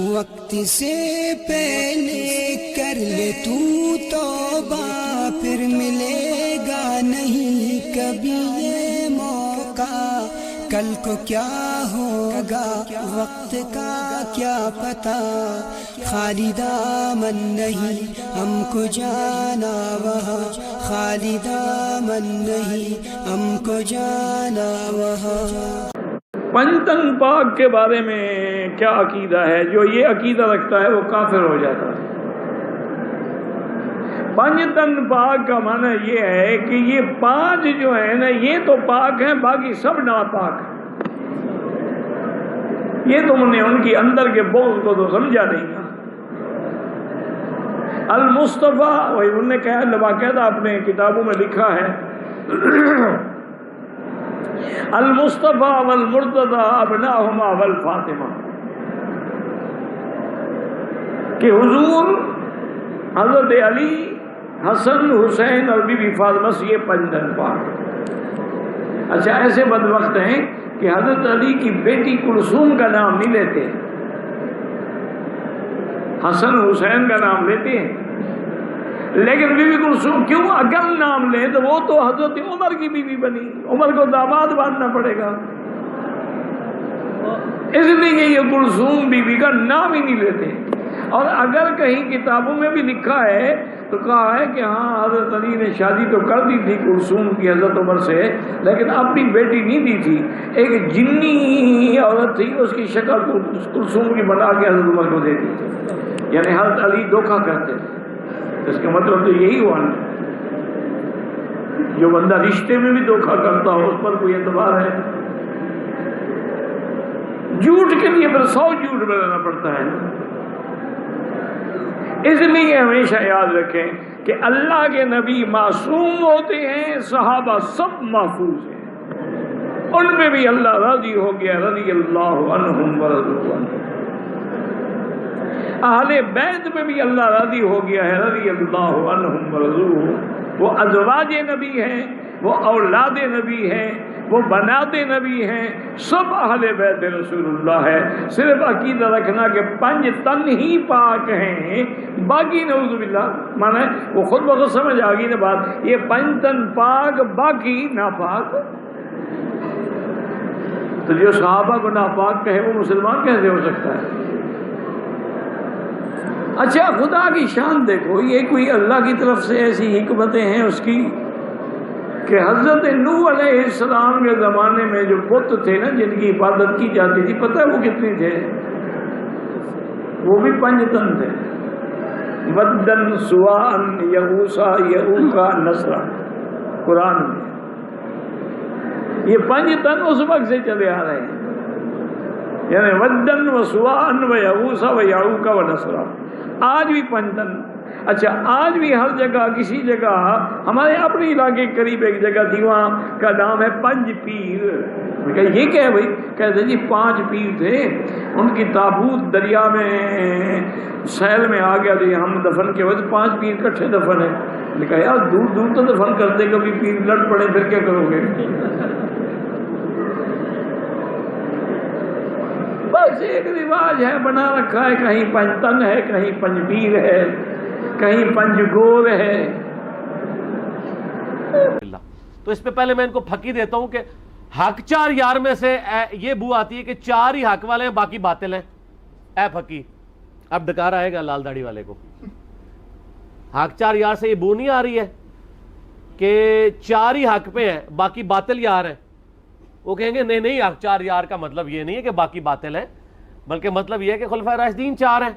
وقت سے پہلے کر لے تو توبہ، پھر ملے گا نہیں کبھی یہ موقع۔ کل کو کیا ہوگا وقت کا کیا پتہ، خالی دامن نہیں ہم کو جانا وہاں، خالی دامن نہیں ہم کو جانا وہاں۔ پنجتن پاک کے بارے میں کیا عقیدہ ہے؟ جو یہ عقیدہ رکھتا ہے وہ کافر ہو جاتا ہے۔ پنجتن پاک کا معنی یہ ہے کہ یہ پانچ جو ہے نا یہ تو پاک ہیں، باقی سب ناپاک ہیں۔ یہ تم نے ان کی اندر کے بغض کو تو سمجھا نہیں نا۔ المصطفیٰ، وہی انہوں نے کہا، باقاعدہ اپنے کتابوں میں لکھا ہے، المصطفیٰ والمرتضیٰ ابناہما والفاطمہ، کہ حضور حضرت علی، حسن، حسین اور بی بی فاطمہ سے یہ پنجتن پاک۔ اچھا، ایسے بدبخت ہیں کہ حضرت علی کی بیٹی کلثوم کا نام نہیں لیتے، حسن حسین کا نام لیتے ہیں، لیکن بی بی کلثوم کیوں اگر نام لیں تو وہ تو حضرت عمر کی بیوی بنی، عمر کو داماد باندھنا پڑے گا، اس لیے یہ کلثوم بیوی کا نام ہی نہیں لیتے۔ اور اگر کہیں کتابوں میں بھی لکھا ہے تو کہا ہے کہ ہاں حضرت علی نے شادی تو کر دی تھی کلثوم کی حضرت عمر سے، لیکن اپنی بیٹی نہیں دی تھی، ایک جنی عورت تھی اس کی شکل کلثوم کی بنا کے حضرت عمر کو دے دی تھی، یعنی حضرت علی دھوکہ کرتے تھے۔ اس کا مطلب تو یہی ہوا نا، جو بندہ رشتے میں بھی دھوکہ کرتا ہو اس پر کوئی اعتبار ہے؟ جھوٹ کے لیے پھر 100 جھوٹ بنانا پڑتا ہے۔ اس لیے ہمیشہ یاد رکھیں کہ اللہ کے نبی معصوم ہوتے ہیں، صحابہ سب محفوظ ہیں، ان میں بھی اللہ راضی ہو گیا، رضی اللہ عنہم ورضوا عنہ۔ اہل بیت میں بھی اللہ راضی ہو گیا ہے، رضی اللہ عنہم ورضوا۔ وہ ازواج نبی ہیں، وہ اولاد نبی ہیں، وہ بنات نبی ہیں، سب اہل بیت رسول اللہ ہے۔ صرف عقیدہ رکھنا کہ پنج تن ہی پاک ہیں، باقی نعوذ باللہ، مانا وہ خود بخود سمجھ آ گئی نا بات، یہ پنج تن پاک باقی ناپاک۔ تو جو صحابہ کو ناپاک کہے وہ مسلمان کیسے ہو سکتا ہے؟ اچھا، خدا کی شان دیکھو، یہ کوئی اللہ کی طرف سے ایسی حکمتیں ہیں اس کی کہ حضرت نوح علیہ السلام کے زمانے میں جو بت تھے نا جن کی عبادت کی جاتی تھی، پتہ ہے وہ کتنے تھے؟ وہ بھی پنجتن تھے، ودن، سواعن، یغوثا، یعوقا، نصرا، قرآن میں یہ پنجتن اس وقت سے چلے آ رہے ہیں، یعنی ودن و سواعن و یغوثا و یعوقا و نصرا، آج بھی پنجتن۔ اچھا، آج بھی ہر جگہ کسی جگہ، ہمارے اپنے علاقے کے قریب ایک جگہ تھی، وہاں کا نام ہے پنج پیر۔ میں کہا یہ کیا ہے بھائی؟ کہتے جی 5 پیر تھے، ان کی تابوت دریا میں سیل میں آ گیا تو ہم دفن کے وقت 5 پیر کٹھے دفن ہیں۔ میں نے کہا یار دور دور تو دفن کرتے، کبھی پیر لڑ پڑے پھر کیا کرو گے؟ بس ایک رواج ہے بنا رکھا ہے، کہیں پنجتن ہے، کہیں پنج پیر ہے، کہیں پنج گور ہے۔ تو اس پہ پہلے میں ان کو پھکی دیتا ہوں کہ حق 4 یار میں سے یہ بو آتی ہے کہ 4 ہی حق والے ہیں، باقی باطل ہیں۔ اے پھکی، اب ڈکار آئے گا لال داڑھی والے کو۔ حق 4 یار سے یہ بو نہیں آ رہی ہے کہ 4 ہی حق پہ ہیں، باقی باطل یار ہیں؟ وہ کہیں گے نہیں نہیں، حق 4 یار کا مطلب یہ نہیں ہے کہ باقی باطل ہیں، بلکہ مطلب یہ ہے کہ خلفائے راشدین 4 ہیں۔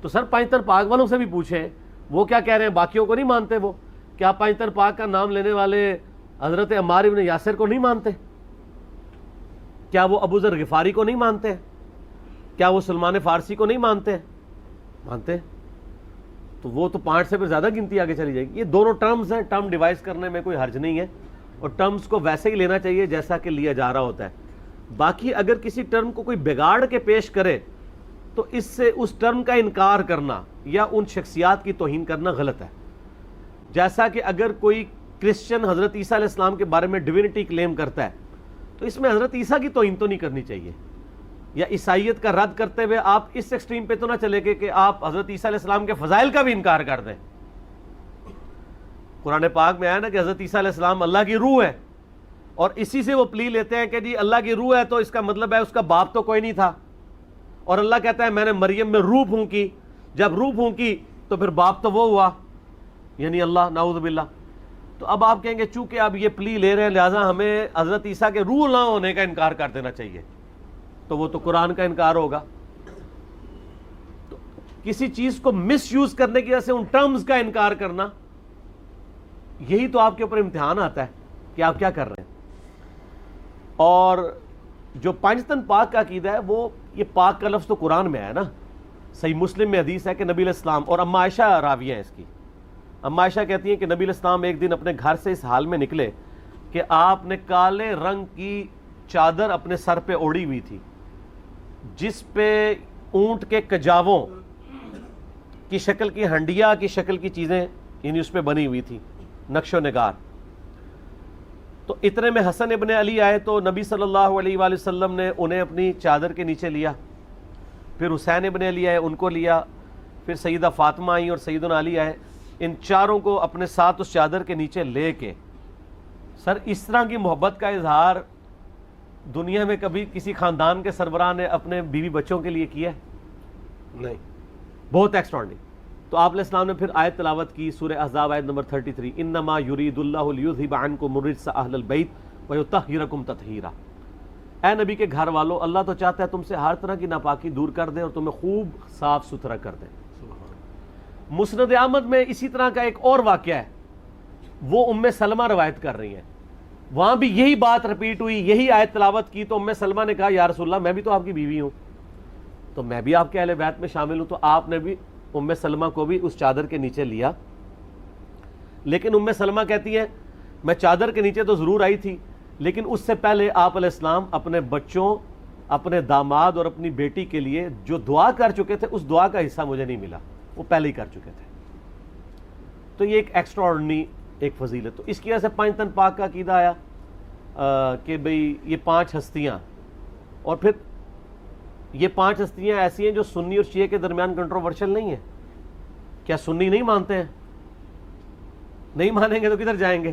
تو سر پنجتن پاک والوں سے بھی پوچھیں، وہ کیا کہہ رہے ہیں؟ باقیوں کو نہیں مانتے وہ؟ کیا پنجتن پاک کا نام لینے والے حضرت عمار ابن یاسر کو نہیں مانتے؟ کیا وہ ابو ذر غفاری کو نہیں مانتے؟ کیا وہ سلمان فارسی کو نہیں مانتے؟ مانتے۔ تو وہ تو 5 سے پھر زیادہ گنتی آگے چلی جائے گی۔ یہ دونوں ٹرمز ہیں، ٹرم ڈیوائز کرنے میں کوئی حرج نہیں ہے، اور ٹرمز کو ویسے ہی لینا چاہیے جیسا کہ لیا جا رہا ہوتا ہے۔ باقی اگر کسی ٹرم کو کوئی بگاڑ کے پیش کرے تو اس سے اس ٹرم کا انکار کرنا یا ان شخصیات کی توہین کرنا غلط ہے۔ جیسا کہ اگر کوئی کرسچن حضرت عیسیٰ علیہ السلام کے بارے میں ڈیوینٹی کلیم کرتا ہے تو اس میں حضرت عیسیٰ کی توہین تو نہیں کرنی چاہیے، یا عیسائیت کا رد کرتے ہوئے آپ اس ایکسٹریم پہ تو نہ چلے گئے کہ آپ حضرت عیسیٰ علیہ السلام کے فضائل کا بھی انکار کر دیں. قرآن پاک میں آیا نا کہ حضرت عیسیٰ علیہ السلام اللہ کی روح ہے, اور اسی سے وہ پلی لیتے ہیں کہ جی اللہ کی روح ہے تو اس کا مطلب ہے اس کا باپ تو کوئی نہیں تھا, اور اللہ کہتا ہے میں نے مریم میں روح پھونکی, جب روح پھونکی تو پھر باپ تو وہ ہوا یعنی اللہ, نعوذ باللہ. تو اب آپ کہیں گے چونکہ اب یہ پلی لے رہے ہیں لہٰذا ہمیں حضرت عیسیٰ کے روح نہ ہونے کا انکار کر دینا چاہیے, تو وہ تو قرآن کا انکار ہوگا. تو کسی چیز کو مس یوز کرنے کی وجہ سے ان ٹرمز کا انکار کرنا, یہی تو آپ کے اوپر امتحان آتا ہے کہ آپ کیا کر رہے ہیں. اور جو پانچتن پاک کا عقیدہ ہے وہ, یہ پاک کا لفظ تو قرآن میں ہے نا, صحیح مسلم میں حدیث ہے کہ نبی علیہ السلام, اور اما عائشہ راویہ ہیں اس کی, اما عائشہ کہتی ہیں کہ نبی علیہ السلام ایک دن اپنے گھر سے اس حال میں نکلے کہ آپ نے کالے رنگ کی چادر اپنے سر پہ اوڑھی ہوئی تھی جس پہ اونٹ کے کجاووں کی شکل کی, ہنڈیا کی شکل کی چیزیں یعنی اس پہ بنی ہوئی تھی, نقش و نگار. تو اتنے میں حسن ابن علی آئے تو نبی صلی اللہ علیہ وآلہ وسلم نے انہیں اپنی چادر کے نیچے لیا, پھر حسین ابن علی آئے ان کو لیا, پھر سیدہ فاطمہ آئیں اور سیدنا علی آئے, ان چاروں کو اپنے ساتھ اس چادر کے نیچے لے کے. سر اس طرح کی محبت کا اظہار دنیا میں کبھی کسی خاندان کے سربراہ نے اپنے بیوی بچوں کے لیے کیا ہے؟ نہیں, بہت ایکسٹراڈنری. تو آپ علیہ السلام نے پھر آیت تلاوت کی, سورہ احزاب آیت نمبر 33, انما یرید اللہ لیذھب عنکم الرجس اہل البیت ویطہرکم تطہیرا. اے نبی کے گھر والو, اللہ تو چاہتا ہے تم سے ہر طرح کی ناپاکی دور کر دے اور تمہیں خوب صاف ستھرا کر دے. مسند احمد میں اسی طرح کا ایک اور واقعہ ہے, وہ ام سلمہ روایت کر رہی ہیں, وہاں بھی یہی بات رپیٹ ہوئی, یہی آیت تلاوت کی. تو ام سلمہ نے کہا یا رسول اللہ میں بھی تو آپ کی بیوی ہوں, تو میں بھی آپ کے اہل بیت میں شامل ہوں. تو آپ نے بھی ام سلمہ کو بھی اس چادر کے نیچے لیا. لیکن ام سلمہ کہتی ہے میں چادر کے نیچے تو ضرور آئی تھی, لیکن اس سے پہلے آپ علیہ السلام اپنے بچوں, اپنے داماد اور اپنی بیٹی کے لیے جو دعا کر چکے تھے اس دعا کا حصہ مجھے نہیں ملا, وہ پہلے ہی کر چکے تھے. تو یہ ایک ایکسٹرا آرڈنری ایک فضیلت. تو اس کی وجہ سے پانچتن پاک کا عقیدہ آیا کہ بھئی یہ 5 ہستیاں, اور پھر یہ 5 ہستیاں ایسی ہیں جو سنی اور شیعہ کے درمیان کنٹروورشل نہیں ہیں. کیا سنی نہیں مانتے ہیں؟ نہیں مانیں گے تو کدھر جائیں گے؟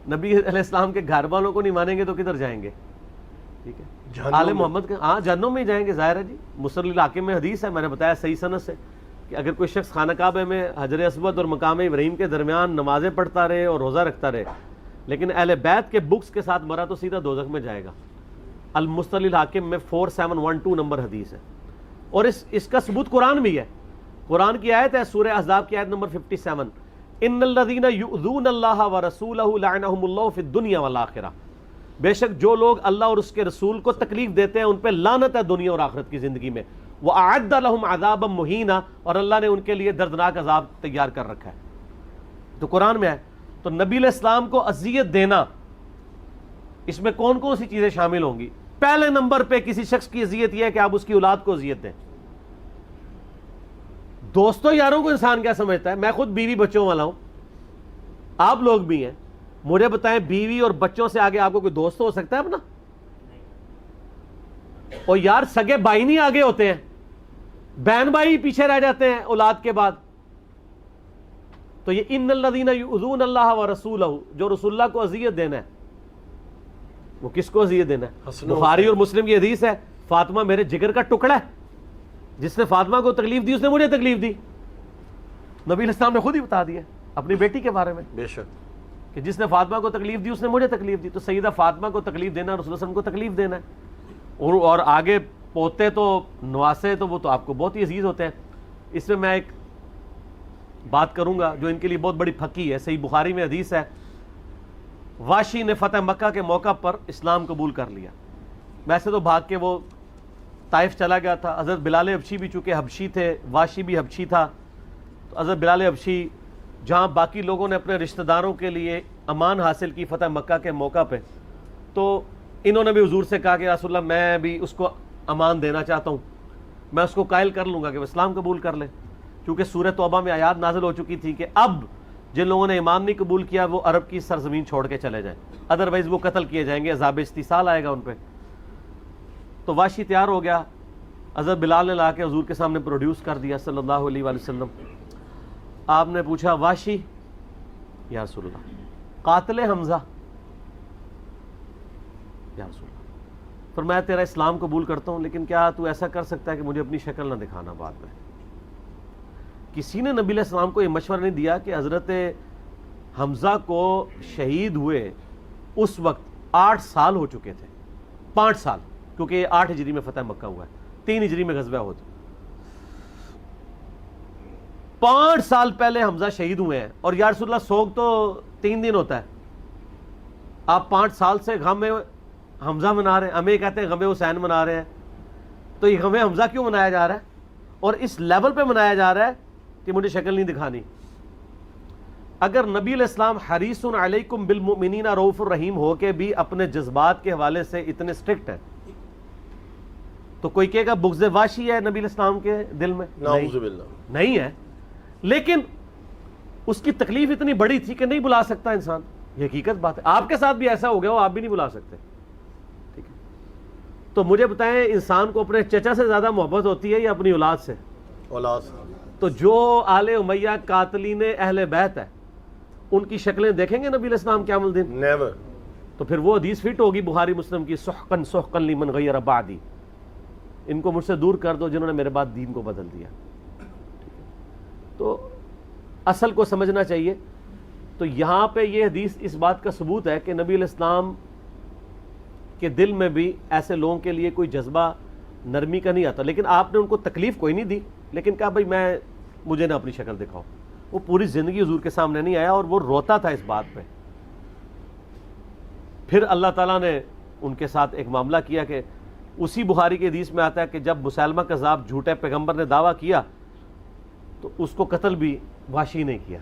نبی علیہ السلام کے گھر والوں کو نہیں مانیں گے تو کدھر جائیں گے؟ ٹھیک ہے, آل محمد کے, ہاں جہنم میں ہی جائیں گے, ظاہر ہے جی. مسند الحاکم میں حدیث ہے, میں نے بتایا صحیح سند سے, کہ اگر کوئی شخص خانہ کعبہ میں حجر اسود اور مقام ابراہیم کے درمیان نمازیں پڑھتا رہے اور روزہ رکھتا رہے لیکن اہل بیت کے بکس کے ساتھ مرا تو سیدھا دوزخ میں جائے گا. المستدل الحاکم میں 4712 نمبر حدیث ہے, اور اس کا ثبوت قرآن بھی ہے. قرآن کی آیت ہے سورہ احزاب کی آیت نمبر 57, ان الذین یؤذون اللہ ورسولہ لعنہم اللہ فی الدنیا والآخرہ. بے شک جو لوگ اللہ اور اس کے رسول کو تکلیف دیتے ہیں ان پہ لعنت ہے دنیا اور آخرت کی زندگی میں. وَأَعَدَّ لَهُمْ عَذَابًا مُهِينًا, اور اللہ نے ان کے لیے دردناک عذاب تیار کر رکھا ہے. تو قرآن میں ہے. تو نبی علیہ السلام کو اذیت دینا, اس میں کون کون سی چیزیں شامل ہوں گی؟ پہلے نمبر پہ کسی شخص کی اذیت یہ ہے کہ آپ اس کی اولاد کو اذیت دیں. دوستوں یاروں کو انسان کیا سمجھتا ہے؟ میں خود بیوی بچوں والا ہوں, آپ لوگ بھی ہیں. مجھے بتائیں بیوی اور بچوں سے آگے آپ کو کوئی دوست ہو سکتا ہے اپنا؟ اور یار سگے بھائی نہیں آگے ہوتے ہیں, بہن بھائی پیچھے رہ جاتے ہیں اولاد کے بعد. تو یہ ان الذین یؤذون اللہ ورسولہ, جو رسول اللہ کو اذیت دینا ہے, وہ کس کو اذیت دینا ہے؟ بخاری اور مسلم کی حدیث ہے, فاطمہ میرے جگر کا ٹکڑا ہے, جس نے فاطمہ کو تکلیف دی اس نے مجھے تکلیف دی. نبی علیہ السلام نے خود ہی بتا دیا اپنی بیٹی کے بارے میں, بے شک, کہ جس نے فاطمہ کو تکلیف دی اس نے مجھے تکلیف دی. تو سیدہ فاطمہ کو تکلیف دینا رسول اللہ صلی اللہ علیہ وسلم کو تکلیف دینا ہے. اور آگے پوتے تو نواسے تو وہ تو آپ کو بہت ہی عزیز ہوتے ہیں. اس میں میں ایک بات کروں گا جو ان کے لیے بہت بڑی پھکی ہے. صحیح بخاری میں حدیث ہے, واشی نے فتح مکہ کے موقع پر اسلام قبول کر لیا. ویسے تو بھاگ کے وہ طائف چلا گیا تھا. حضرت بلال حبشی بھی چونکہ حبشی تھے, واشی بھی حبشی تھا, تو حضرت بلال حبشی جہاں باقی لوگوں نے اپنے رشتہ داروں کے لیے امان حاصل کی فتح مکہ کے موقع پہ, تو انہوں نے بھی حضور سے کہا کہ رسول اللہ میں بھی اس کو امان دینا چاہتا ہوں, میں اس کو قائل کر لوں گا کہ وہ اسلام قبول کر لے. کیونکہ سورہ توبہ میں آیات نازل ہو چکی تھی کہ اب جن لوگوں نے ایمان نہیں قبول کیا وہ عرب کی سرزمین چھوڑ کے چلے جائیں, ادروائز وہ قتل کیے جائیں گے, عذاب استیصال آئے گا ان پہ. تو واشی تیار ہو گیا, حضرت بلال نے لا کے حضور کے سامنے پروڈیوس کر دیا صلی اللہ علیہ وآلہ وسلم. آپ نے پوچھا واشی یا رسول اللہ قاتل حمزہ, یا رسول اللہ فرمایا تیرا اسلام قبول کرتا ہوں, لیکن کیا تو ایسا کر سکتا ہے کہ مجھے اپنی شکل نہ دکھانا بعد میں. کسی نے نبی علیہ السلام کو یہ مشورہ نہیں دیا کہ حضرت حمزہ کو شہید ہوئے اس وقت 8 سال ہو چکے تھے, 5 سال, کیونکہ 8 ہجری میں فتح مکہ ہوا ہے, 3 ہجری میں غزوہ احد. 5 سال پہلے حمزہ شہید ہوئے ہیں, اور یا رسول اللہ سوگ تو 3 دن ہوتا ہے, آپ 5 سال سے غم حمزہ منا رہے ہیں, ہمیں کہتے ہیں غم حسین منا رہے ہیں, تو یہ غم حمزہ کیوں منایا جا رہا ہے, اور اس لیول پہ منایا جا رہا ہے کہ مجھے شکل نہیں دکھانی. اگر نبی علیہ السلام حریص علیکم بالمؤمنین رؤوف الرحیم ہو کے بھی اپنے جذبات کے حوالے سے اتنے اسٹرکٹ ہیں, تو کوئی کہے گا بغض واشی ہے نبی علیہ السلام کے دل میں؟ نہیں ہے, لیکن اس کی تکلیف اتنی بڑی تھی کہ نہیں بلا سکتا انسان, یہ حقیقت بات ہے. آپ کے ساتھ بھی ایسا ہو گیا ہو, آپ بھی نہیں بلا سکتے. ٹھیک ہے, تو مجھے بتائیں انسان کو اپنے چچا سے زیادہ محبت ہوتی ہے یا اپنی اولاد سے؟ اولاد سے. تو جو آل امیہ قاتلین اہل بیت ہے ان کی شکلیں دیکھیں گے نبی علیہ السلام قیام الدین؟ نیور. تو پھر وہ حدیث فٹ ہوگی بخاری مسلم کی, سحقن سحقن لمن غیر بعدی, ان کو مجھ سے دور کر دو جنہوں نے میرے بعد دین کو بدل دیا. تو اصل کو سمجھنا چاہیے. تو یہاں پہ یہ حدیث اس بات کا ثبوت ہے کہ نبی علیہ السلام کے دل میں بھی ایسے لوگوں کے لیے کوئی جذبہ نرمی کا نہیں آتا, لیکن آپ نے ان کو تکلیف کوئی نہیں دی, لیکن کہا بھائی مجھے نہ اپنی شکل دکھاؤ. وہ پوری زندگی حضور کے سامنے نہیں آیا, اور وہ روتا تھا اس بات پہ. پھر اللہ تعالیٰ نے ان کے ساتھ ایک معاملہ کیا کہ اسی بخاری کے حدیث میں آتا ہے کہ جب مسیلمہ کذاب جھوٹے پیغمبر نے دعویٰ کیا تو اس کو قتل بھی واشی نہیں کیا.